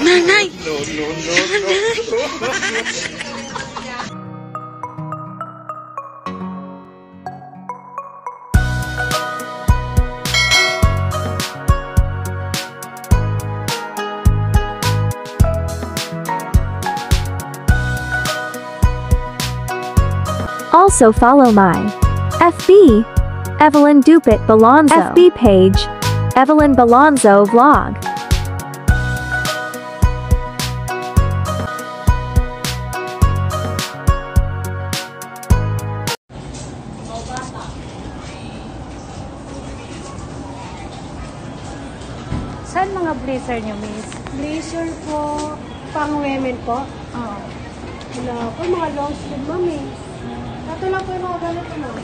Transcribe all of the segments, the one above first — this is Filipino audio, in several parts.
Nanay! No, no, no, no. Also follow my FB, Evelyn Dupit Balonzo, FB page, Evelyn Balonzo Vlog. Saan mga blazer nyo, miss? Blazer po, pang women po. Oo. Wala po, mga long sleeve, mami. Ito lang po yung mga ganito, ma'am.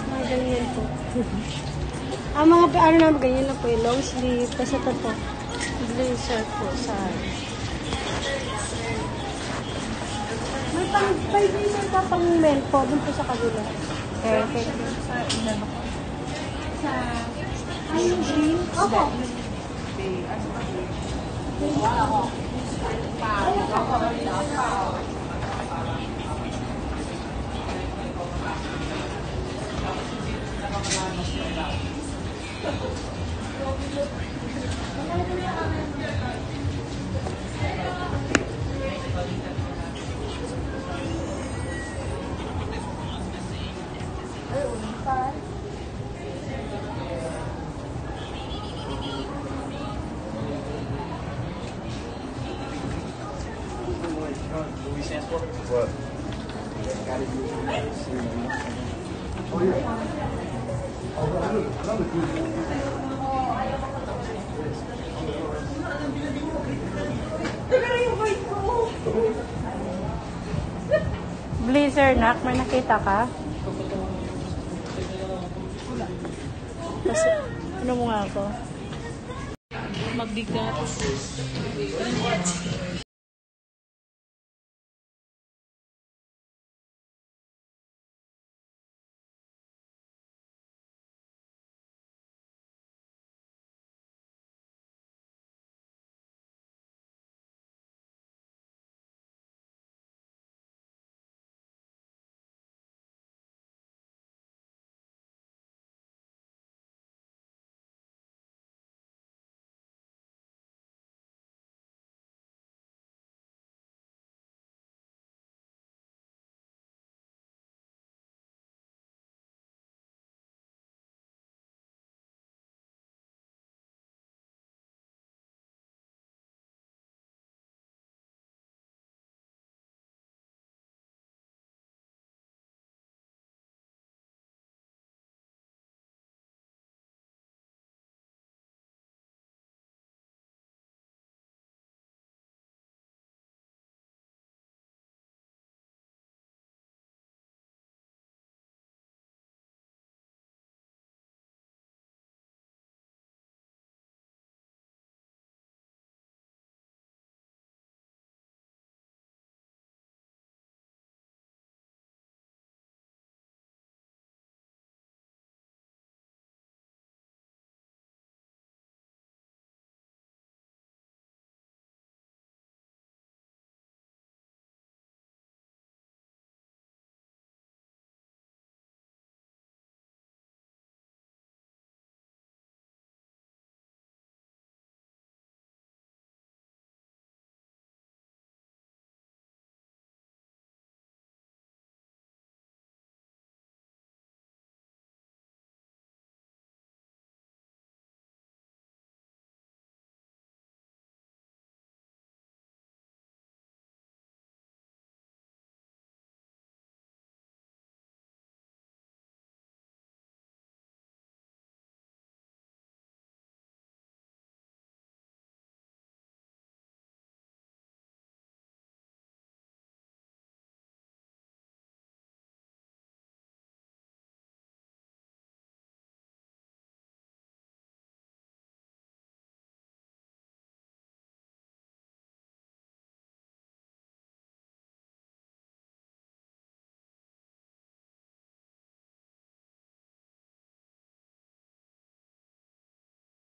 Mga ganyan po. Ang mga, ano naman, ganyan lang po yung long sleeve. Tapos ito po. Blazer po, saan? May pang, may blazer pa pang men po, dun po sa kabila. Perfect. Ay, yung green? Opo. What? Blazer, nak, may nakita ka? Kasi, ano mo nga ako? Magbigat.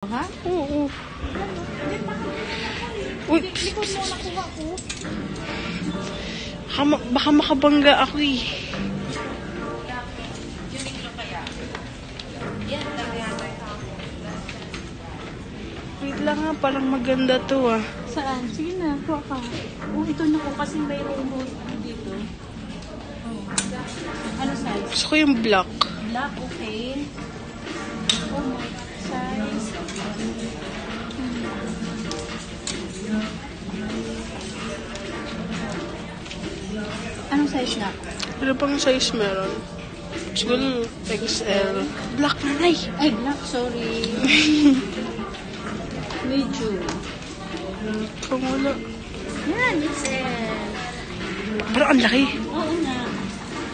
Ha? Oo. Uy, hindi ko mo nakuha ko. Baka makabangga ako eh. Wait lang nga, parang maganda to ah. Saan? Sige na, kuha ka. Oh, ito na ko kasi mayroong dito. Oh. Ano size? Gusto ko yung black. Black, okay. Oh my size. Anong size na? Ano pang size meron? Siguro XL. Black na nay. Ay, black, sorry. Medium. Kung wala. Yan, it's Pero ang laki. oo na.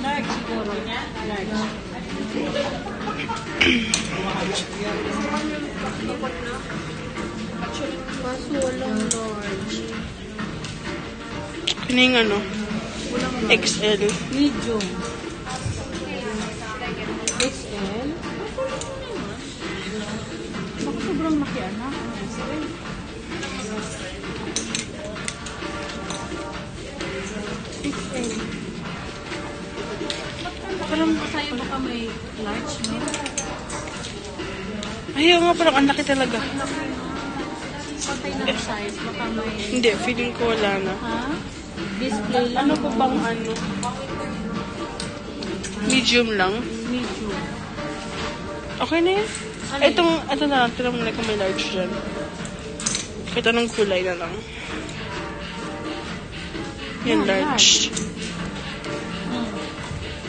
Large siguro. Large. Kaso walang large. Ano yung ano? Walang large. XL. Medium. XL. Baka sobrang laki, anak. XL. Parang sa'yo baka may large, no? Ayaw nga, parang ang laki talaga. Patay na size, baka may... Hindi, feeling ko wala na. Ha? Display lang. Ano pa bang ano? Medium lang. Medium. Okay na yan. Ano Ito na lang. Tignan mo na kung may large dyan. Ito ng kulay na lang. Yan, Yan, large.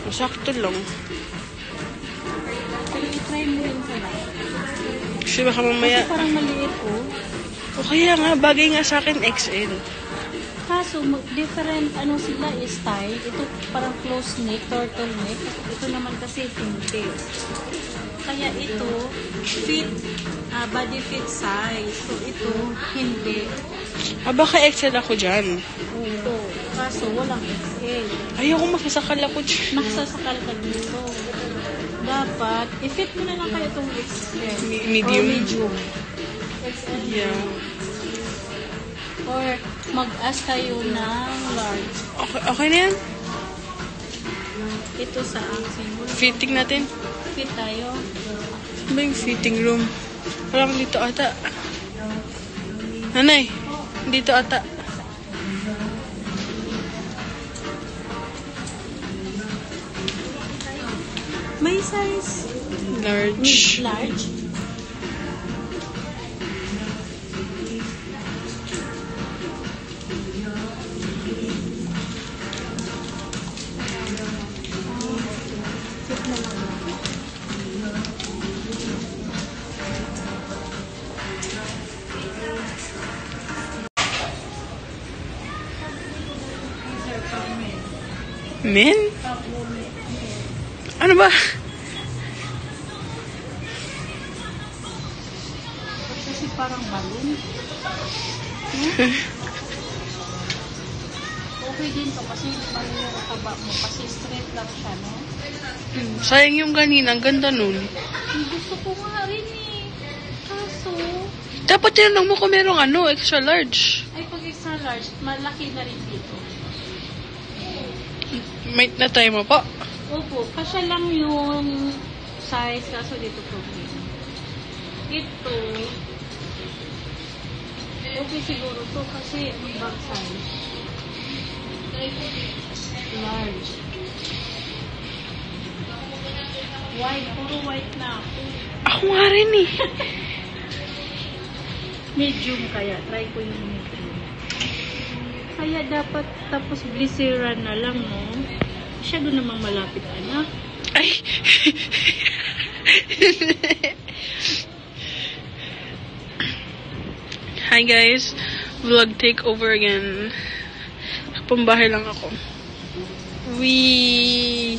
Sakto lang. Pero i-try mo rin sa lang. Kasi baka mamaya... Kasi parang maliit, oh. O kaya nga, bagay nga sa akin XL. Kaso, different ano sila style. Ito parang close neck, turtleneck. Ito naman kasi hindi. Kaya ito, fit, body fit size. So ito, hindi. Baka XL ako dyan. Ito. Kaso, walang XL. Ayaw ko makasakal ako dyan. Magsasakal ka dito. Dapat, i-fit mo na lang kayo itong XL. Medium. Or medium. XL. Yeah. Or mag-ask kayo ng large. Okay na yan? Ito sa akin. Fitting natin. Fit tayo. Ano ba yung fitting room? Parang dito ata. Nanay, dito ata. May size Large. large. Men? Ano ba? Kasi parang balloon. Okay din to kasi balloon yung taba mo. Kasi straight lang siya, no? Sayang yung kanina. Ang ganda nun. Gusto ko nga rin eh. Kaso, Dapat tinanong mo kung merong ano, extra large. ay pag extra large, malaki na rin dito. May na-try mo po. Opo, kasya lang yung size, kaso dito problem. Ito, okay siguro to kasi ang bag size. Large. White, puro white na ako. Ako nga rin eh. Medium kaya, try ko yung medium. Kaya dapat tapos glycerin na lang, no? Masyado namang malapit, anak. Ay. Hi guys. Vlog takeover again. Pambahay lang ako. Wee.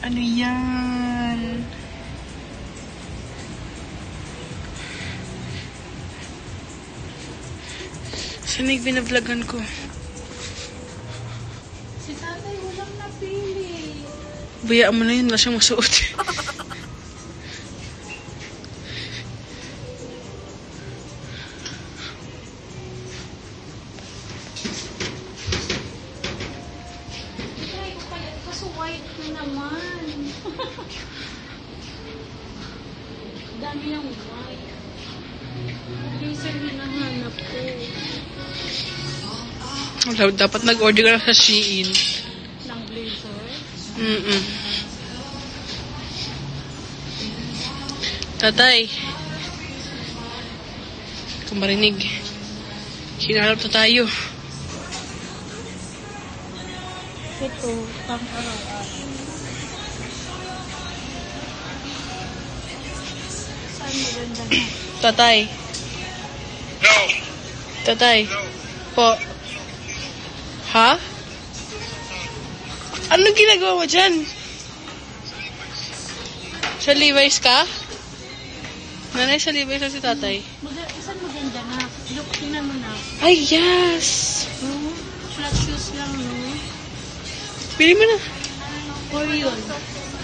Ano yan? Saan yung binavlogan ko? Si tatay walang napili. Bayaan mo na yun. Wala siyang masuot. Ano yung white? Blazer hinahanap ko. Dapat nag-order ka na sa Shein. Ng blazer? Tatay. Kung marinig. Hinahanap na tayo. Ito, pang araw-araw. Saan maganda na? Tatay. No. Tatay. Po. Ha? Ano ginagawa mo dyan? Sa Levi's ka? Nanay, sa Levi's na si tatay. Saan maganda na? Look, tingnan mo na. Ay, yes! Flat shoes lang, no? Pili mo na. Or yun.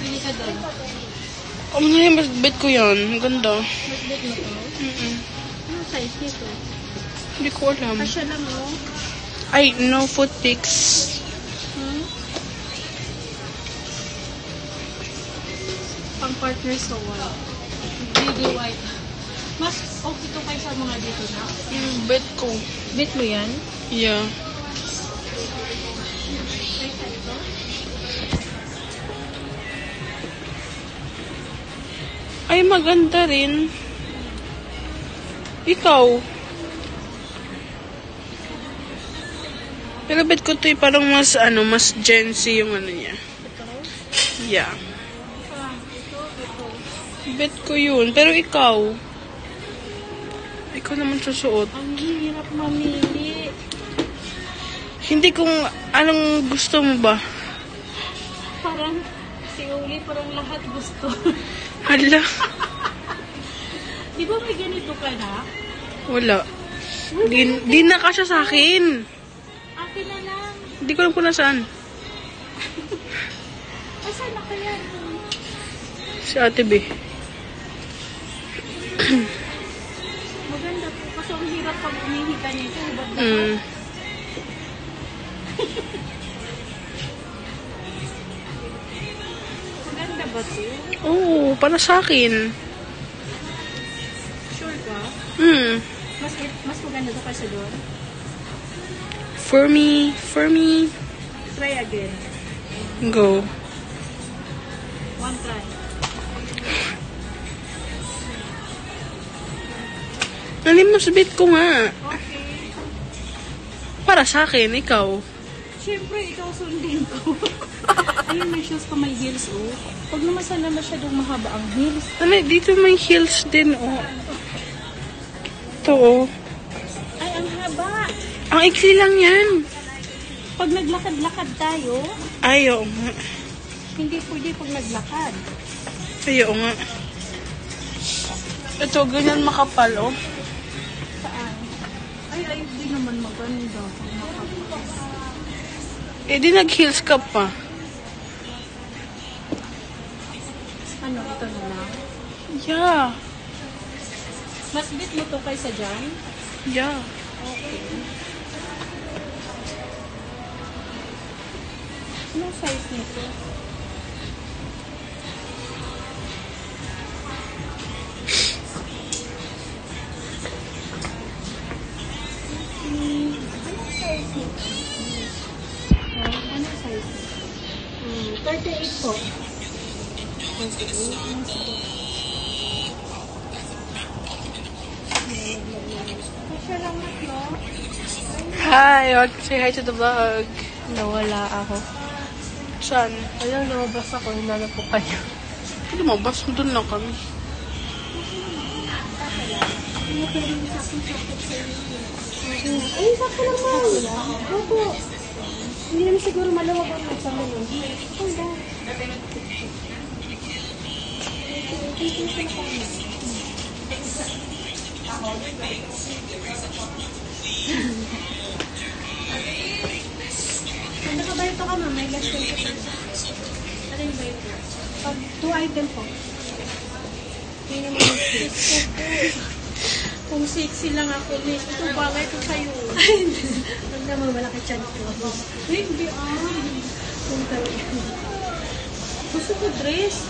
Pili ka doon. Nay, mas bet ko yan. Ang ganda. Mas bet mo to? Anong size nito? Hindi ko alam. Kasya lang, no? Ay, no foot pics. Pang partner sa white. Really white. Mas okay to kaysa mga dito na. Yung bet ko. Bet mo yan? Yeah. Kaysa ito? Ay, maganda rin. Ikaw. Pero bet ko to parang mas, mas Gen Z yung ano niya. Ito? Yeah. Ito. Bet ko yun. Pero ikaw. Ikaw naman susuot. Ang hirap mamili. Hindi kung anong gusto mo ba. Parang, si Uli, parang lahat gusto. Hala. Di ba may ganito ka na? Wala. Di na kasya sa akin. Akin na lang. Hindi ko alam kung nasaan. Asan na kaya? Si Ate B. Maganda po. Kasi ang hirap pag umihika nito. Hubad na Maganda ba ito? Oo, para sa akin. Sure ka? Mas maganda ito kaysa doon? For me. Try again. Go. One try. Mas bet ko nga. Okay. Para sa akin, ikaw. Siyempre, ikaw sundin ko. Ayun, may shoes pa may heels, oh. Pag naman sana masyadong mahaba ang heels. Dito may heels din, oh. Ito, oh. Ay, ang haba. Ang iksi lang yan. Pag naglakad-lakad tayo, Ay, oo nga. hindi pwede pag naglakad. Ay, oo nga. Ito, ganyan makapal, oh. Saan? Ay, di naman maganda. Eh, di nag-heels ka pa. Ano, ito na lang? Yeah. Mas bit mo to kaysa dyan? Yeah. Okay. Anong size nito? Anong size nito? Anong size nito? 38 po. 38. Kasya lang na, no? Hi, say hi to the vlog. Nawala ako. Saan? Ayun, lumabas ako. Hinanap ko kayo. Lumabas, doon lang kami. Ay, sakto lang mo. Opo. Hindi naman siguro malawag ang magsama nun. Okay ba? Ano ka ba ito ka, ma'am? May last 20%. Ano yung ba ito? Pag 2 item po. Hindi naman yung Kung sexy lang ako, ito bagay ko sa'yo. Huwag naman malaki chan ko. Hindi Gusto ko dress.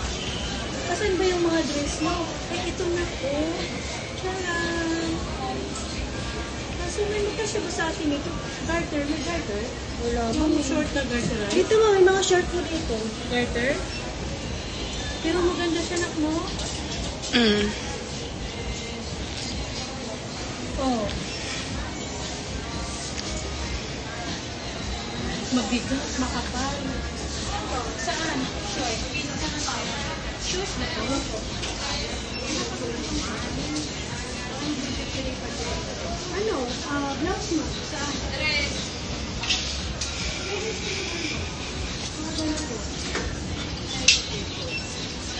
Asan ba yung mga dress mo? Ay, ito na po. Charan! Kaso may magkasya ba sa atin ito? Garter, may garter? Wala ba? May short na garter, right? Dito mo, may mga short po dito. Garter? Pero maganda siya, nak mo. Mm. Oh. Mabigat, makapal. Saan? Short. Shoes na to? Ano? Blouse mo? Saan?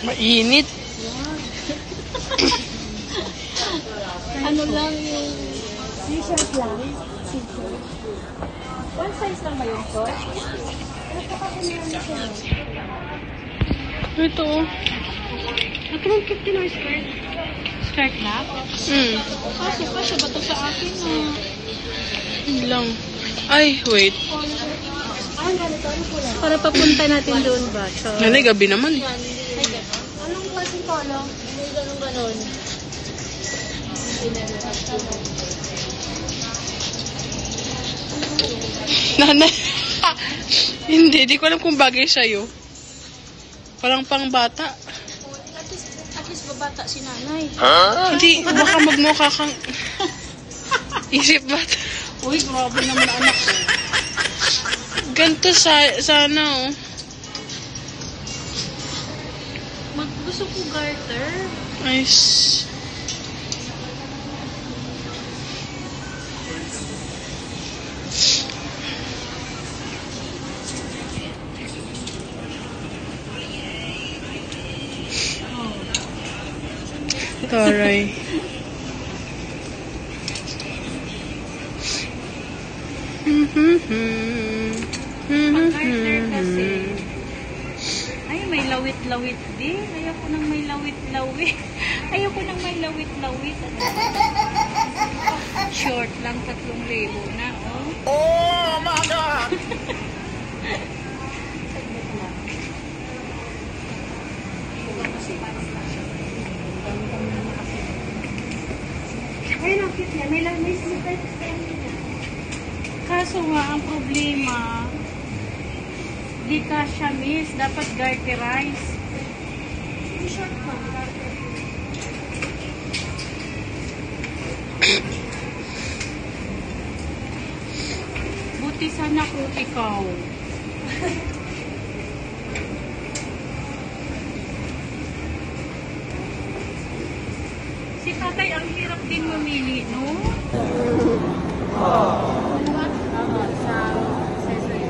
Mainit. Ano lang yung... T-shirt lang. T-shirt. One size lang ba yung short? Ito. Ako ng 15 or skirt. Skirt na? Mm. Kaso ba to sa akin na... Yun lang. Ay, wait. Ah, ganito. Ano po lang? Para papunta natin doon ba? So, Nanay, gabi naman eh. Anong klaseng color? ganon. Nanay. Hindi, di ko alam kung bagay sa'yo. Parang pang bata. At least babata si nanay. Hindi, baka magmukha kang... Isip bata. Uy, grabe naman anak ko. Ganito sana oh. Gusto ko garter. Nice. Taray. Pag garter kasi, ay may lawit-lawit din. Ayoko nang may lawit-lawit. Ayoko nang may lawit-lawit. Short lang, 3,000 na. Oh my God! Ayun, ang cute niya. May slipper stand niya. Kaso nga, ang problema, di ka siya miss. Dapat garterize. Yung short pa. Buti sana kung ikaw. Si tatay, ang hirap din mamili, no?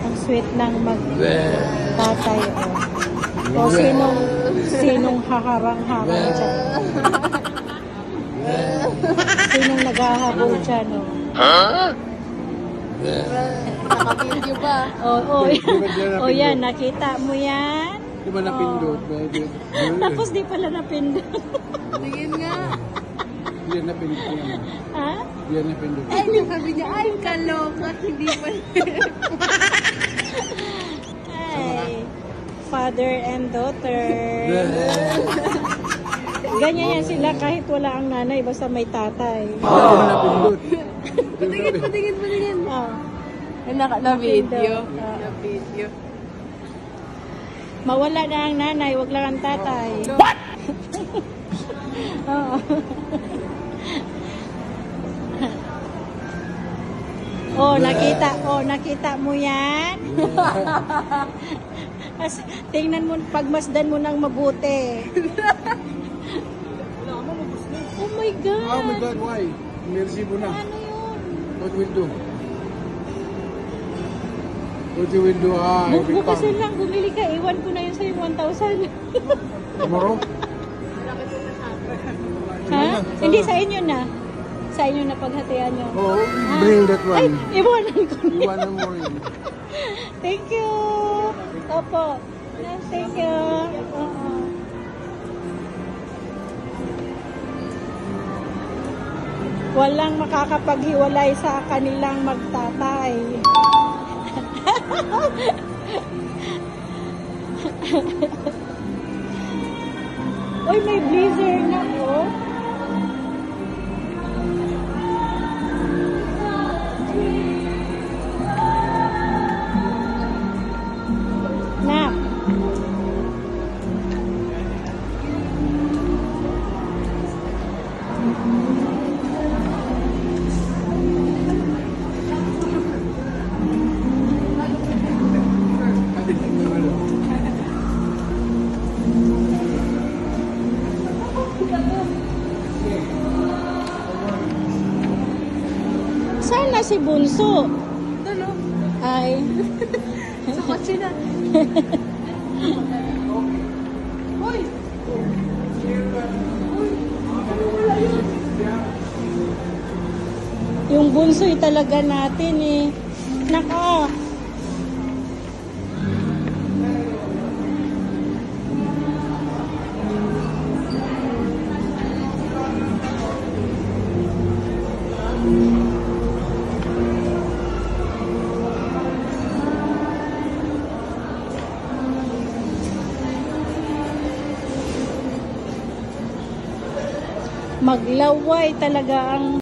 Ang sweet lang mag-tatay, oh. O sinong haharang-harang dyan? Sinong naghahabol dyan, oh? Nakapindyo ba? O yan, nakita mo yan? Di ba napindot? Tapos di pala napindot. Tingin nga. Di yan napindot yan. Ha? Di yan napindot. Ay, yung sabi niya, ay, kaloka. Hindi pa. Ay, father and daughter. Ganyan yan sila kahit wala ang nanay, basta may tatay. Di yan napindot. Patingin. Oh. Na-video. Ah. Na-video. Mawala na ang nanay, wag lang ang tatay. What? Oo. Nakita mo yan? Tingnan mo, pagmasdan mo ng mabuti. Oh my God! Oh my God, why? Mercy mo na. Ano yun? What will do? What you will do? Bukas yun lang, bumili ka. Iwan ko na yun sa'yo 1,000. Tomorrow? Ha? Hindi, sa inyo na. Sa inyo na paghatian nyo. Oh, bring that Ay, one. iwanan ko na. Iwanan mo rin. Thank you. Opo. Thank you. Walang makakapaghiwalay sa kanilang magtatay. Uy, may blizzard na oh. Na. Saan na si Bunso? Dalo. Ay. Sa kotse na. Hoy! Yung bunso'y talaga natin eh. Naka. Maglaway talaga ang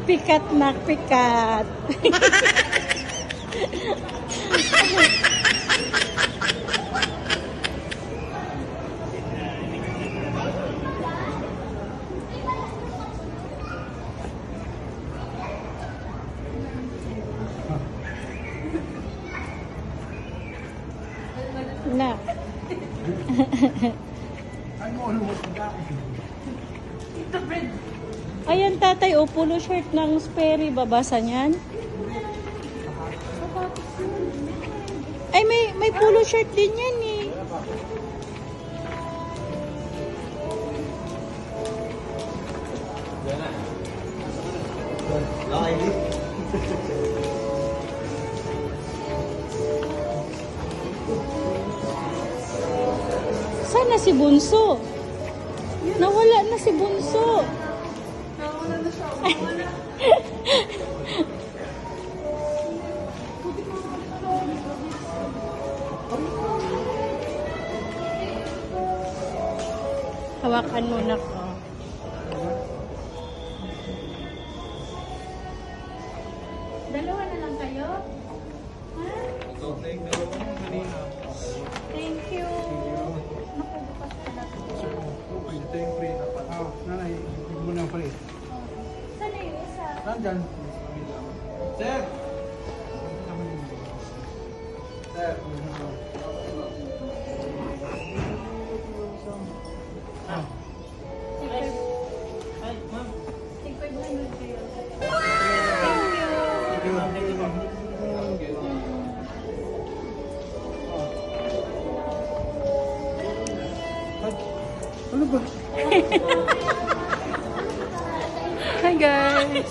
pikat na pikat. Na. Ayan tatay, o polo shirt ng Sperry, babasa niyan. Ay, may polo shirt din yan eh. Saan na si Bunso? Nawala na si Bunso. Nawala na siya. Wala. Hawakan mo na ko. Dalawa na lang kayo? Ha? Thank you. Naku, bukas pala. Okay, ito yung free. Nanay, hindi mo na free. Saan na yung isa? Nandyan. Sir! Sir! Take 500 kayo. Ano ba? Hi guys!